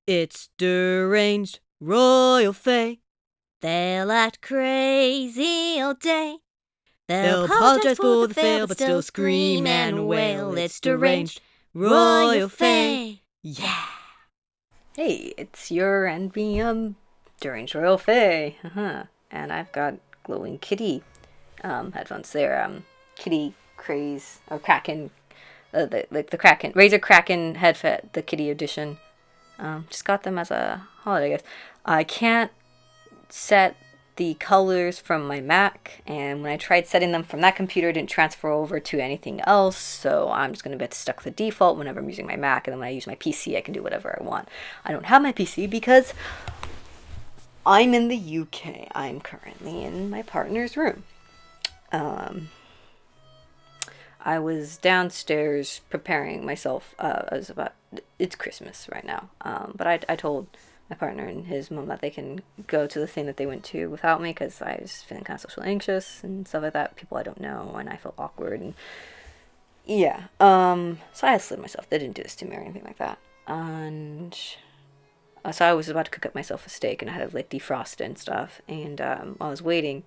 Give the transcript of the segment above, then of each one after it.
It's deranged Royal Fae. They'll act crazy all day. They'll apologize for the fail, but still scream and wail. It's deranged Royal Fae. Yeah. Hey, it's your NBM Deranged Royal Fae. And I've got glowing kitty headphones. They're kitty craze or Kraken, the Kraken Razor Kraken headset, the kitty edition. Just got them as a holiday gift. I can't set the colors from my Mac, and when I tried setting them from that computer, it didn't transfer over to anything else, so I'm just going to be stuck with the default whenever I'm using my Mac, and then when I use my PC, I can do whatever I want. I don't have my PC because I'm in the UK. I'm currently in my partner's room. I was downstairs preparing myself. It's Christmas right now, but I told my partner and his mom that they can go to the thing that they went to without me because I was feeling kind of socially anxious and stuff like that. People I don't know, and I felt awkward, and yeah. So I slid myself. They didn't do this to me or anything like that. And so I was about to cook up myself a steak, and I had to like defrost it and stuff. And while I was waiting,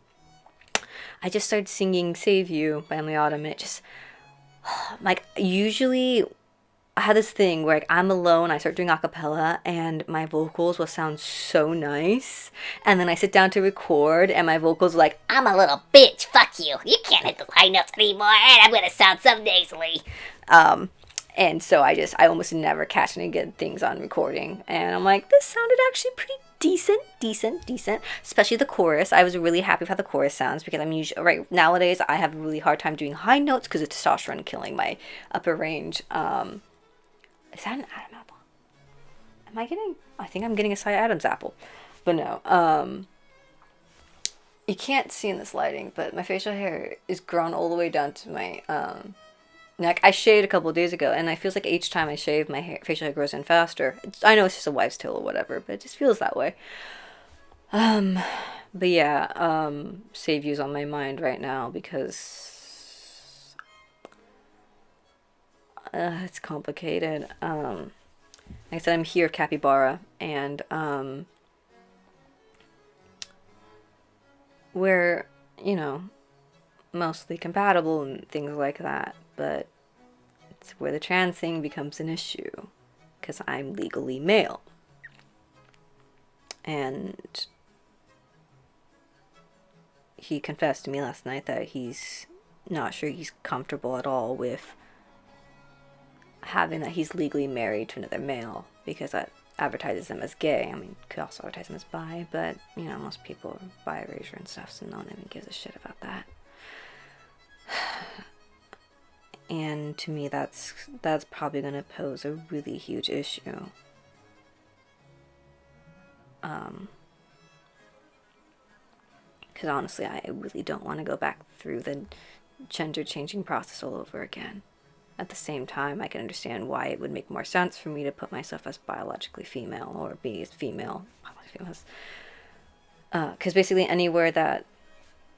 I just started singing "Save You" by Emily Autumn, and it just like usually I had this thing where like, I'm alone, I start doing a cappella, and my vocals will sound so nice. And then I sit down to record, and my vocals are like, I'm a little bitch, fuck you. You can't hit the high notes anymore, and I'm gonna sound so nasally. And so I almost never catch any good things on recording. And I'm like, this sounded actually pretty decent. Especially the chorus. I was really happy with how the chorus sounds because I'm usually, right, nowadays I have a really hard time doing high notes because of testosterone killing my upper range. Is that an Adam apple? I think I'm getting a Cy Adams apple. But no, you can't see in this lighting, but my facial hair is grown all the way down to my, neck. I shaved a couple of days ago, and it feels like each time I shave, my facial hair grows in faster. I know it's just a wives' tale or whatever, but it just feels that way. But yeah, Save You's on my mind right now because it's complicated. Like I said, I'm here, Capybara, and we're, mostly compatible and things like that, but it's where the trans thing becomes an issue, because I'm legally male. And he confessed to me last night that he's not sure he's comfortable at all with having that he's legally married to another male, because that advertises him as gay. I mean, could also advertise him as bi, but, most people are bi erasure and stuff, so no one even gives a shit about that. And to me, that's probably going to pose a really huge issue. Because honestly, I really don't want to go back through the gender changing process all over again. At the same time, I can understand why it would make more sense for me to put myself as biologically female or be as female. Because basically anywhere that,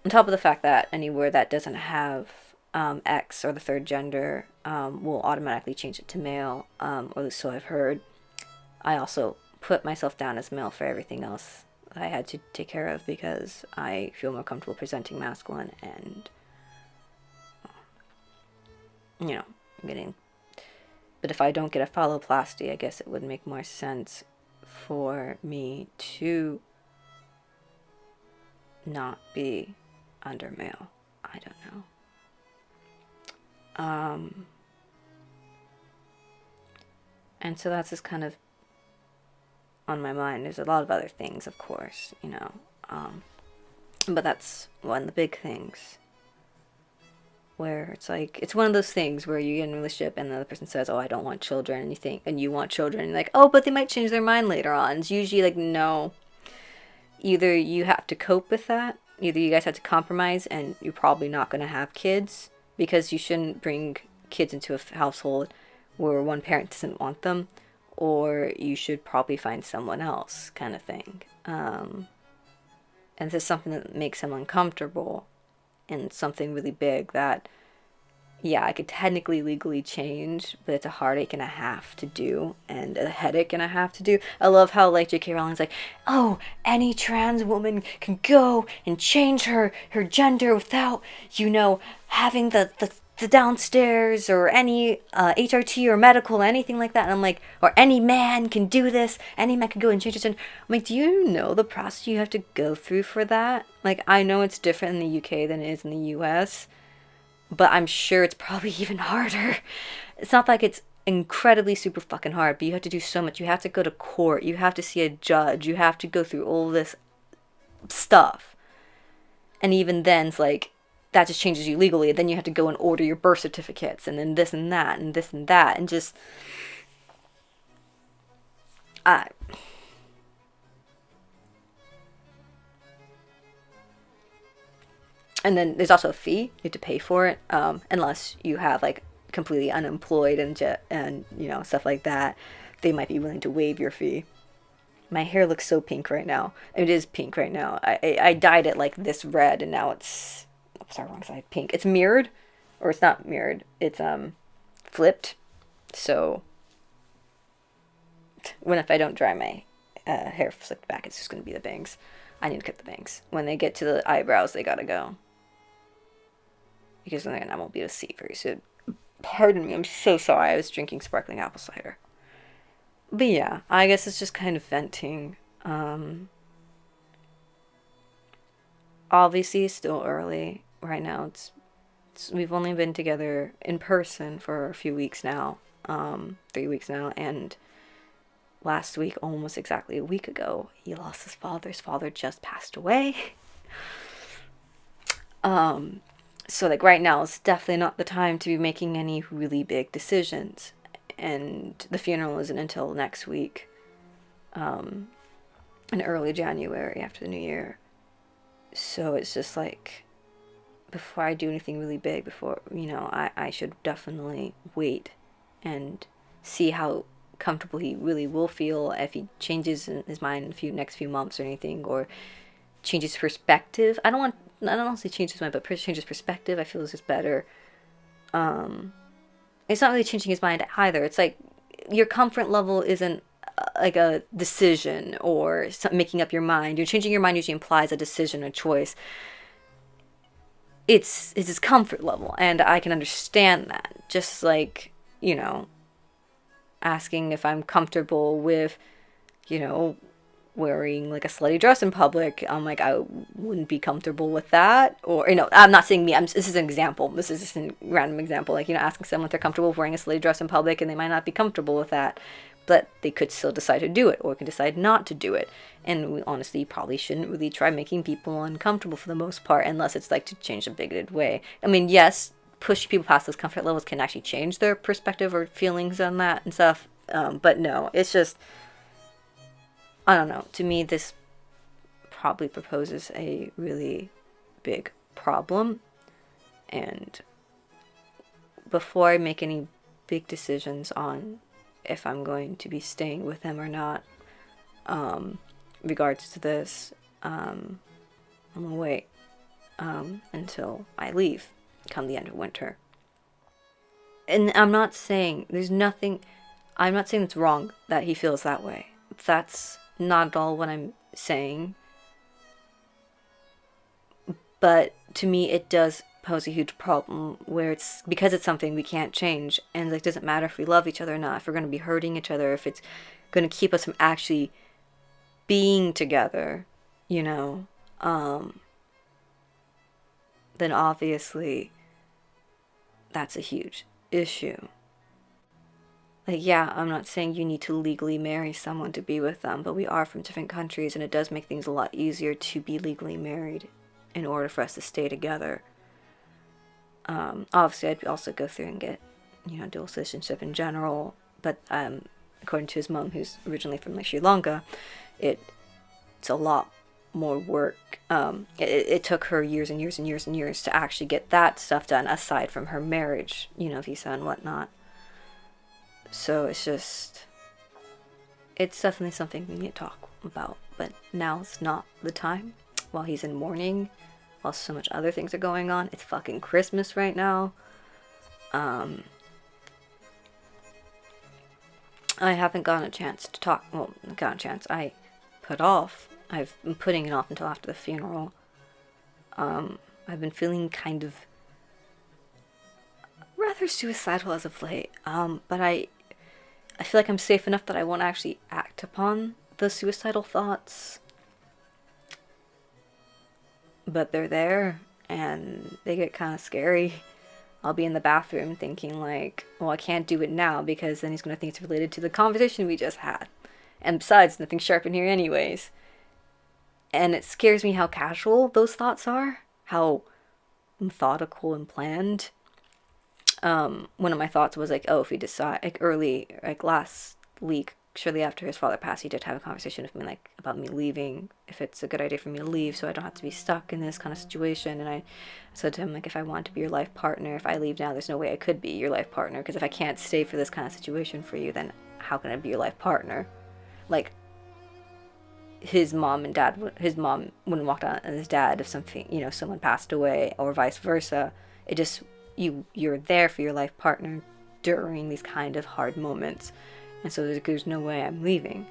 on top of the fact that anywhere that doesn't have X or the third gender will automatically change it to male, or at least so I've heard. I also put myself down as male for everything else that I had to take care of because I feel more comfortable presenting masculine and, getting. But if I don't get a phalloplasty, I guess it would make more sense for me to not be under male. I don't know. And so that's just kind of on my mind. There's a lot of other things, of course, but that's one of the big things where it's like, it's one of those things where you get in a relationship and the other person says, oh, I don't want children, and you want children, and you're like, oh, but they might change their mind later on. It's usually like, no, either you have to cope with that, either you guys have to compromise and you're probably not going to have kids, because you shouldn't bring kids into a household where one parent doesn't want them, or you should probably find someone else, kind of thing. And this is something that makes him uncomfortable, and something really big that yeah, I could technically legally change, but it's a heartache and a half to do, and a headache and a half to do. I love how like J.K. Rowling's like, oh, any trans woman can go and change her gender without, having the downstairs or any HRT or medical or anything like that. And I'm like, or any man can do this. Any man can go and change his gender. I'm like, do you know the process you have to go through for that? Like, I know it's different in the UK than it is in the US, but I'm sure it's probably even harder. It's not like it's incredibly super fucking hard, but you have to do so much. You have to go to court. You have to see a judge. You have to go through all this stuff. And even then, it's like, that just changes you legally. Then you have to go and order your birth certificates, and then this and that, and this and that, and just... And then there's also a fee. You have to pay for it, unless you have like completely unemployed and stuff like that. They might be willing to waive your fee. My hair looks so pink right now. It is pink right now. I dyed it like this red, and now it's sorry, wrong side, pink. It's mirrored, or it's not mirrored. It's flipped. So if I don't dry my hair flicked back, it's just gonna be the bangs. I need to cut the bangs. When they get to the eyebrows, they gotta go. Because then I won't be able to see very soon. Pardon me, I'm so sorry. I was drinking sparkling apple cider. But yeah, I guess it's just kind of venting. Obviously, it's still early. Right now, we've only been together in person for a few weeks now. 3 weeks now, and last week, almost exactly a week ago, he lost his father. His father just passed away. So like right now, it's definitely not the time to be making any really big decisions. And the funeral isn't until next week, in early January after the new year. So it's just like, before I do anything really big, I should definitely wait and see how comfortable he really will feel, if he changes his mind in the next few months or anything, or changes perspective. I don't want to say change his mind, but change his perspective, I feel is just better. It's not really changing his mind either. It's like, your comfort level isn't like a decision or making up your mind. You're changing your mind usually implies a decision, a choice. It's his comfort level, and I can understand that. Just like, asking if I'm comfortable with, wearing like a slutty dress in public. I'm like, I wouldn't be comfortable with that. Or, I'm not saying me, this is an example. This is just a random example. Like, asking someone if they're comfortable with wearing a slutty dress in public, and they might not be comfortable with that, but they could still decide to do it, or can decide not to do it. And we honestly probably shouldn't really try making people uncomfortable for the most part, unless it's like to change a bigoted way. I mean, yes, pushing people past those comfort levels can actually change their perspective or feelings on that and stuff. But no, it's just, I don't know. To me, this probably proposes a really big problem. And before I make any big decisions on if I'm going to be staying with him or not, regards to this, I'm gonna wait until I leave come the end of winter. And I'm not saying it's wrong that he feels that way. That's not at all what I'm saying. But to me, it does pose a huge problem where it's because it's something we can't change, and it doesn't matter if we love each other or not, if we're going to be hurting each other, if it's going to keep us from actually being together, then obviously that's a huge issue. Like, yeah, I'm not saying you need to legally marry someone to be with them, but we are from different countries, and it does make things a lot easier to be legally married in order for us to stay together. Obviously, I'd also go through and get, dual citizenship in general, but according to his mom, who's originally from like Sri Lanka, it's a lot more work. It took her years and years and years and years to actually get that stuff done, aside from her marriage, visa and whatnot. So it's definitely something we need to talk about, but now's not the time. While he's in mourning, while so much other things are going on. It's fucking Christmas right now. I haven't gotten a chance to talk. Well, gotten a chance. I've been putting it off until after the funeral. I've been feeling kind of rather suicidal as of late. But I feel like I'm safe enough that I won't actually act upon the suicidal thoughts. But they're there, and they get kind of scary. I'll be in the bathroom thinking like, well, I can't do it now because then he's going to think it's related to the conversation we just had. And besides, nothing sharp in here anyways. And it scares me how casual those thoughts are. How methodical and planned. One of my thoughts was like, oh, if we decide, like last week, shortly after his father passed, he did have a conversation with me, like, about me leaving, if it's a good idea for me to leave so I don't have to be stuck in this kind of situation. And I said to him, like, if I want to be your life partner, if I leave now, there's no way I could be your life partner, because if I can't stay for this kind of situation for you, then how can I be your life partner? Like, his mom wouldn't walk down on his dad if something, someone passed away, or vice versa. It just, you're there for your life partner during these kind of hard moments. And so there's no way I'm leaving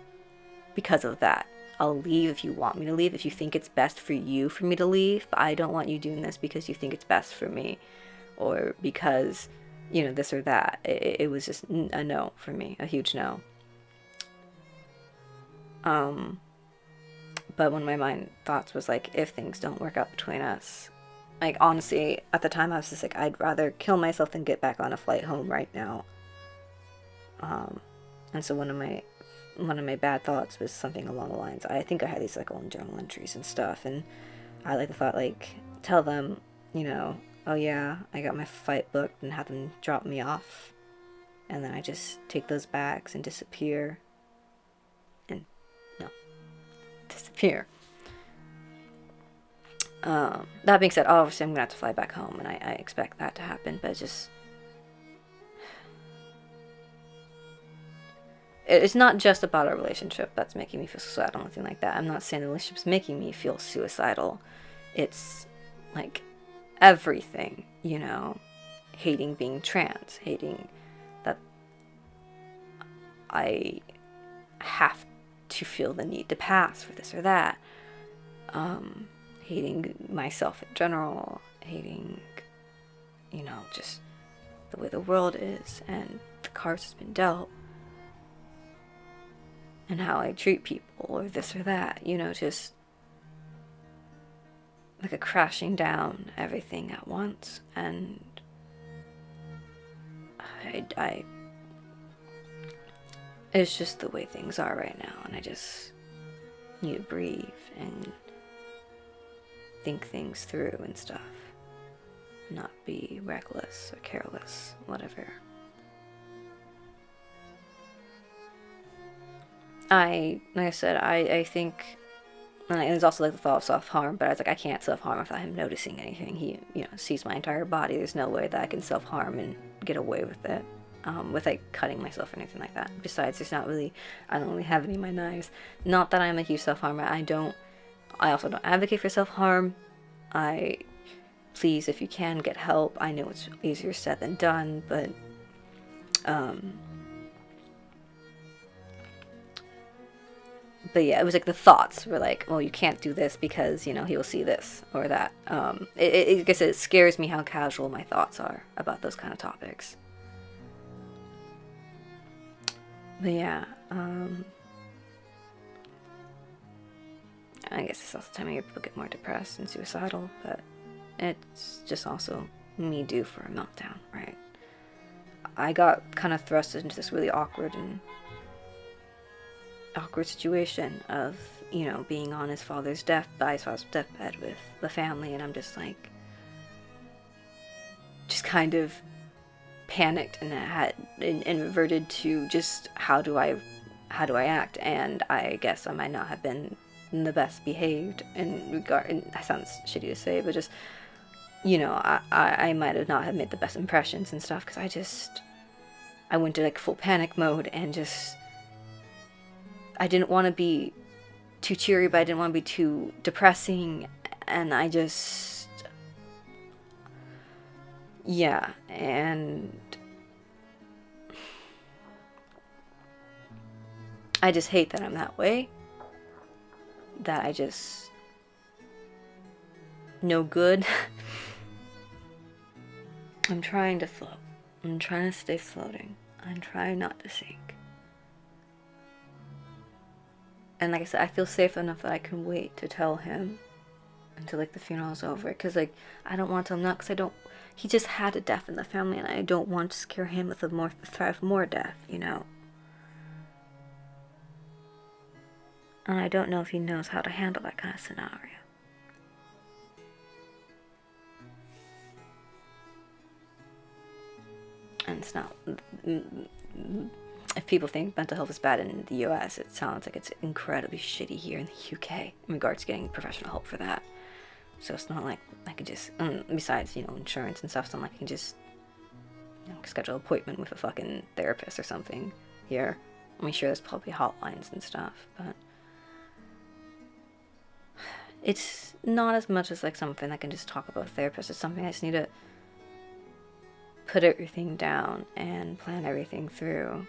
because of that. I'll leave if you want me to leave, if you think it's best for you for me to leave, but I don't want you doing this because you think it's best for me, or because, this or that. It was just a no for me, a huge no. But one of my thoughts was like, if things don't work out between us, like, honestly, at the time I was just like, I'd rather kill myself than get back on a flight home right now. And so one of my bad thoughts was something along the lines, I think I had these like old journal entries and stuff, and I like the thought, like, tell them, oh yeah, I got my flight booked, and have them drop me off, and then I just take those bags and disappear. Disappear. That being said, obviously I'm gonna have to fly back home, and I expect that to happen, but it's not just about a relationship that's making me feel suicidal or anything like that. I'm not saying the relationship's making me feel suicidal. It's like everything, hating being trans, hating that I have to feel the need to pass for this or that, hating myself in general, hating, just the way the world is and the cards has been dealt, and how I treat people, or this or that, just like a crashing down everything at once. And I it's just the way things are right now, and I just need to breathe and think things through and stuff, not be reckless or careless, whatever. Like I said, I think, and there's also like the thought of self-harm, but I was like, I can't self-harm without him noticing anything. He, sees my entire body. There's no way that I can self-harm and get away with it, with like cutting myself or anything like that. Besides, I don't really have any of my knives. Not that I'm a huge self-harmer. I also don't advocate for self-harm. Please, if you can, get help. I know it's easier said than done, but, but yeah, it was like the thoughts were like, well, you can't do this because, he will see this or that. I guess it scares me how casual my thoughts are about those kind of topics. But yeah, I guess it's also the time of year people get more depressed and suicidal, but it's just also me due for a meltdown, right? I got kind of thrusted into this really awkward situation of, being on his father's deathbed with the family, and I'm just like, just kind of panicked and reverted to just how do I act, and I guess I might not have been the best behaved and that sounds shitty to say, but just, I might have not have made the best impressions and stuff, because I went to like full panic mode, and just, I didn't want to be too cheery, but I didn't want to be too depressing, and I just, Yeah, and I just hate that I'm that way. That I just no good. I'm trying to float. I'm trying to stay floating. I'm trying not to sink. And like I said, I feel safe enough that I can wait to tell him until like the funeral's over. Cause like I don't want to tell him that, cause I don't. He just had a death in the family, and I don't want to scare him with the threat of more death. You know. And I don't know if he knows how to handle that kind of scenario. And it's not. If people think mental health is bad in the US, it sounds like it's incredibly shitty here in the UK in regards to getting professional help for that. So it's not like I could just, besides, insurance and stuff, it's not like I can just, schedule an appointment with a fucking therapist or something here. I mean, sure, there's probably hotlines and stuff, but it's not as much as like something I can just talk about a therapist. It's something I just need to put everything down and plan everything through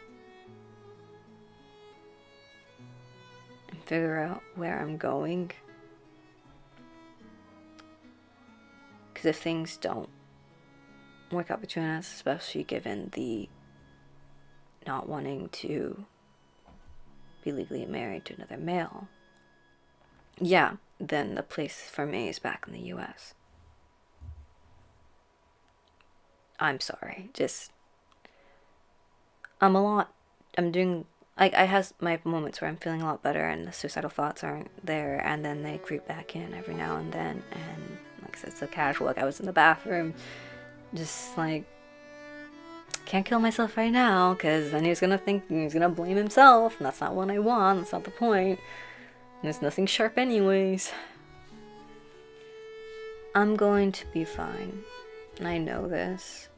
and figure out where I'm going. Because if things don't work out between us, especially given the not wanting to be legally married to another male, yeah, then the place for me is back in the US. I'm sorry, I have my moments where I'm feeling a lot better and the suicidal thoughts aren't there, and then they creep back in every now and then, and like I said, it's so casual, like I was in the bathroom, just like, can't kill myself right now, because then he's gonna blame himself, and that's not what I want, that's not the point, and there's nothing sharp anyways. I'm going to be fine, and I know this.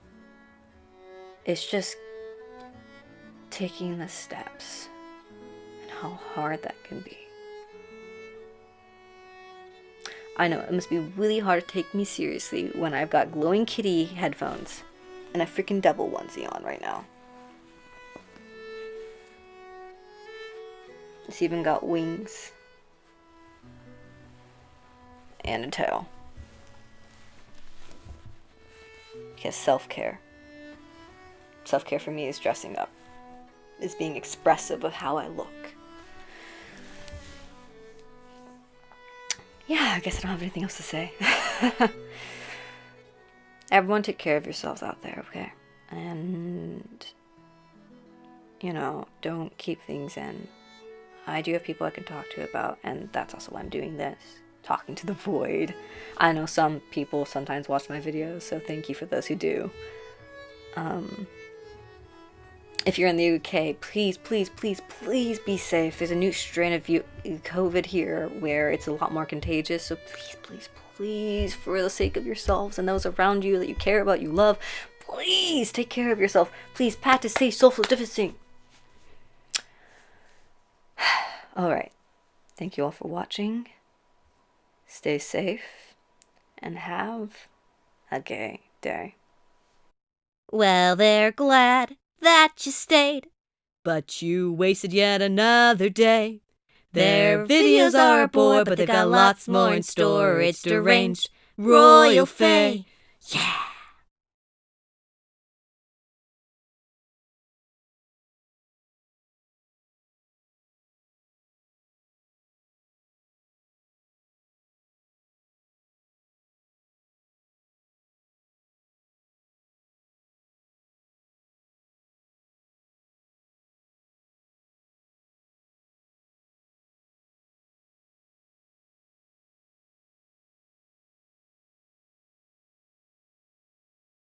It's just taking the steps and how hard that can be. I know, it must be really hard to take me seriously when I've got glowing kitty headphones and a freaking devil onesie on right now. It's even got wings and a tail. Because self-care. Self-care for me is dressing up, is being expressive of how I look. Yeah, I guess I don't have anything else to say. Everyone take care of yourselves out there, okay? And, don't keep things in. I do have people I can talk to about, and that's also why I'm doing this. Talking to the void. I know some people sometimes watch my videos, so thank you for those who do. If you're in the UK, please, please, please, please be safe. There's a new strain of COVID here where it's a lot more contagious. So please, please, please, for the sake of yourselves and those around you that you care about, you love, please take care of yourself. Please practice safe social distancing. All right. Thank you all for watching. Stay safe and have a gay day. Well, they're glad that you stayed, but you wasted yet another day. Their videos are a bore, but they've got lots more in store. It's deranged Royal Fae. Yeah!